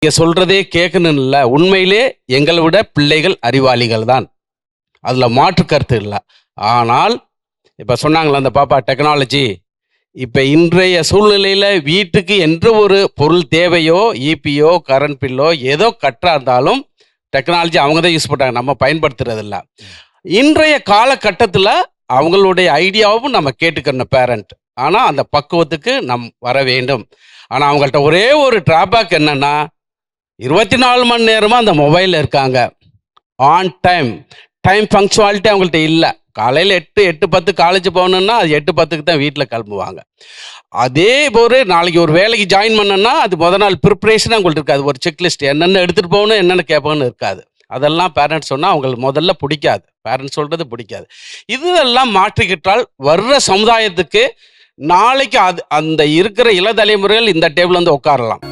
நீங்க சொல்றதே கேட்கணும் இல்ல, உண்மையிலே எங்களை விட பிள்ளைகள் அறிவாளிகள் தான், அதுல மாற்று கருத்து இல்லை. ஆனால் இப்ப சொன்னாங்களா அந்த பாப்பா டெக்னாலஜி, இப்ப இன்றைய சூழ்நிலையில வீட்டுக்கு என்ற ஒரு பொருள் தேவையோ, இபியோ கரண்ட் பில்லோ ஏதோ கட்டா இருந்தாலும் டெக்னாலஜி அவங்க தான் யூஸ் பண்றாங்க, நம்ம பயன்படுத்துறது இல்ல. இன்றைய காலகட்டத்தில் அவங்களுடைய ஐடியாவும் நம்ம கேட்டுக்கணும் பேரண்ட். ஆனால் அந்த பக்குவத்துக்கு நம் வர வேண்டும். ஆனால் அவங்கள்ட்ட ஒரே ஒரு டிராபேக் என்னன்னா, 24 மணி நேரமாக அந்த மொபைலில் இருக்காங்க. ஆன் டைம் பங்க்சுவாலிட்டி அவங்கள்ட்ட இல்லை. காலையில் 8:10 காலேஜ் போகணுன்னா அது 8:10க்கு தான் வீட்டில் கிளம்புவாங்க. அதே போல் நாளைக்கு ஒரு வேலைக்கு ஜாயின் பண்ணோன்னா அது முதல் நாள் ப்ரிப்ரேஷன் அவங்கள்ட்ட இருக்காது. ஒரு செக்லிஸ்ட் என்னென்ன எடுத்துகிட்டு போகணும், என்னென்ன கேட்பாங்கன்னு இருக்காது. அதெல்லாம் பேரண்ட்ஸ் சொன்னால் அவங்களுக்கு முதல்ல பிடிக்காது. பேரண்ட்ஸ் சொல்கிறது பிடிக்காது. இதெல்லாம் மாற்றிக்கிட்டால் வர்ற சமுதாயத்துக்கு நாளைக்கு அந்த இருக்கிற இள தலைமுறைகள் இந்த டேபிள் வந்து உட்காரலாம்.